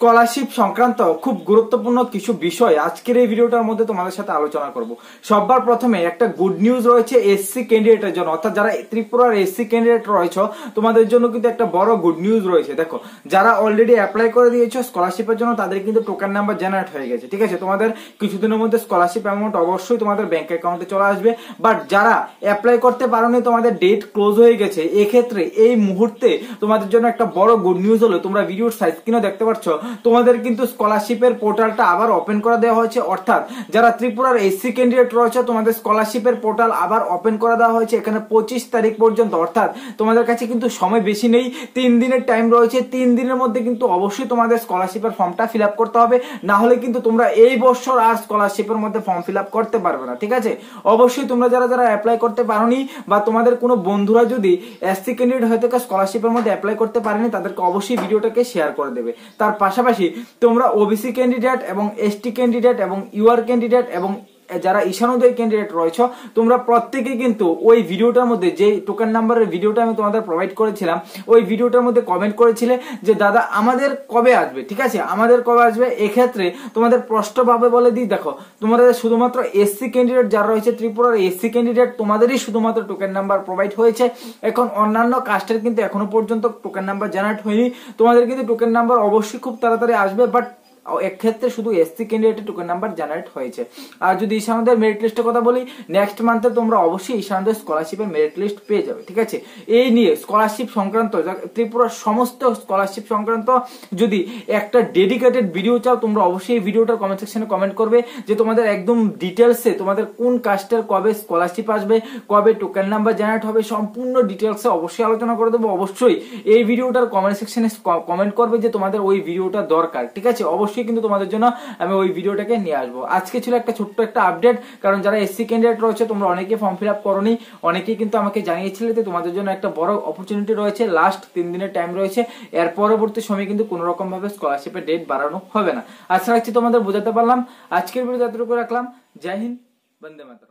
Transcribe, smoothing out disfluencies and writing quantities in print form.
Scholarship সংক্রান্ত খুব গুরুত্বপূর্ণ কিছু বিষয় আজকের এই ভিডিওটার মধ্যে তোমাদের সাথে আলোচনা করব। সবার প্রথমে একটা গুড নিউজ রয়েছে এসসি ক্যান্ডিডেটের জন্য, অর্থাৎ যারা ত্রিপুরার এসসি ক্যান্ডিডেট রয়েছে তোমাদের জন্য কিন্তু একটা বড় গুড নিউজ রয়েছে। দেখো, যারা অলরেডি অ্যাপ্লাই করে দিয়েছো স্কলারশিপের জন্য তাদের কিন্তু টোকেন নাম্বার জেনারেট হয়ে গেছে, ঠিক আছে। তোমাদের কিছুদিনের মধ্যে স্কলারশিপ অ্যামাউন্ট অবশ্যই তোমাদের ব্যাংক অ্যাকাউন্টে চলে আসবে। বাট যারা অ্যাপ্লাই করতে পারোনি, তোমাদের ডেট ক্লোজ হয়ে গেছে, এক্ষেত্রে এই মুহূর্তে তোমাদের জন্য একটা বড় গুড নিউজ হলো, তোমরা ভিডিওর সাইজ কিনা দেখতে পাচ্ছ, তোমাদের কিন্তু স্কলারশিপের পোর্টালটা আবার ওপেন করে দেওয়া হয়েছে। অর্থাৎ যারা ত্রিপুরার এসসি ক্যান্ডিডেট রয়েছে তোমাদের স্কলারশিপের পোর্টাল আবার ওপেন করে দেওয়া হয়েছে এখানে 25 তারিখ পর্যন্ত। অর্থাৎ তোমাদের কাছে কিন্তু সময় বেশি নেই, 3 দিনের টাইম রয়েছে। 3 দিনের মধ্যে কিন্তু অবশ্যই তোমাদের স্কলারশিপের ফর্মটা ফিল আপ করতে হবে, না হলে কিন্তু তোমরা এই বছর আর স্কলারশিপের মধ্যে ফর্ম ফিল আপ করতে পারবে না, ঠিক আছে। অবশ্যই তোমরা যারা যারা অ্যাপ্লাই করতে পারোনি বা তোমাদের কোনো বন্ধুরা যদি এসসি ক্যান্ডিডেট হয়ে থাকে স্কলারশিপের মধ্যে অ্যাপ্লাই করতে পারেনি, তাদেরকে অবশ্যই ভিডিওটাকে শেয়ার করে দেবে। তার পাশাপাশি তোমরা ওবিসি ক্যান্ডিডেট এবং এসটি ক্যান্ডিডেট এবং ইউআর ক্যান্ডিডেট এবং যারা ঈশানোদয় ক্যান্ডিডেট রয়েছে তোমরা প্রত্যেকেই কিন্তু ওই ভিডিওটার মধ্যে যে টোকেন নাম্বারের ভিডিওটা আমি তোমাদের প্রোভাইড করেছিলাম ওই ভিডিওটার মধ্যে কমেন্ট করেছিলে যে দাদা আমাদের কবে আসবে, ঠিক আছে, আমাদের কবে আসবে। এক্ষেত্রে তোমাদের স্পষ্টভাবে বলে দিই, দেখো তোমাদের শুধুমাত্র এসসি ক্যান্ডিডেট যারা রয়েছে ত্রিপুরার এসসি ক্যান্ডিডেট তোমাদেরই শুধুমাত্র টোকেন নাম্বার প্রোভাইড হয়েছে। এখন অন্যান্য কাস্টের কিন্তু এখনো পর্যন্ত টোকেন নাম্বার জেনারেট হয়নি, তোমাদের কিন্তু টোকেন নাম্বার অবশ্যই খুব তাড়াতাড়ি আসবে। বাট এক্ষেত্রে শুধু এসসি ক্যান্ডিডেটের টোকেন নাম্বার জেনারেট হয়েছে। আর যদি ঈশানোদয়ের মেরিট লিস্টের কথা বলি, নেক্সট মান্থে তোমরা অবশ্যই ঈশানোদয় স্কলারশিপের মেরিট লিস্ট পেয়ে যাবে, ঠিক আছে। এই নিয়ে স্কলারশিপ সংক্রান্ত ত্রিপুরার সমস্ত স্কলারশিপ সংক্রান্ত যদি একটা ডেডিকেটেড ভিডিও চাও তোমরা অবশ্যই এই ভিডিওটার কমেন্ট সেকশনে কমেন্ট করবে যে তোমাদের একদম ডিটেলসে তোমাদের কোন কাস্টের কবে স্কলারশিপ আসবে, কবে টোকেন নাম্বার জেনারেট হবে, সম্পূর্ণ ডিটেলসে অবশ্যই আলোচনা করে দেবো। অবশ্যই এই ভিডিওটার কমেন্ট সেকশনে কমেন্ট করবে যে তোমাদের ওই ভিডিওটা দরকার, ঠিক আছে। অবশ্যই কিন্তু তোমাদের জন্য আমি ওই ভিডিওটাকে নিয়ে আসবো। আজকে ছিল একটা ছোট্ট একটা আপডেট, কারণ যারা এসসি ক্যান্ডিডেট রয়েছে তোমরা অনেকে ফর্ম ফিল আপ করোনি, অনেকেই কিন্তু আমাকে জানিয়েছিলে যে তোমাদের জন্য একটা বড় অপরচুনিটি রয়েছে, লাস্ট 3 দিনের টাইম রয়েছে, এর পরবর্তী সময় কিন্তু কোনো রকম ভাবে স্কলারশিপের ডেট বাড়ানো হবে না। আশা রাখছি তোমাদের বোঝাতে পারলাম। আজকের ভিডিও এতটুকু রাখলাম। জয় হিন্দ, বন্দে মাতরম।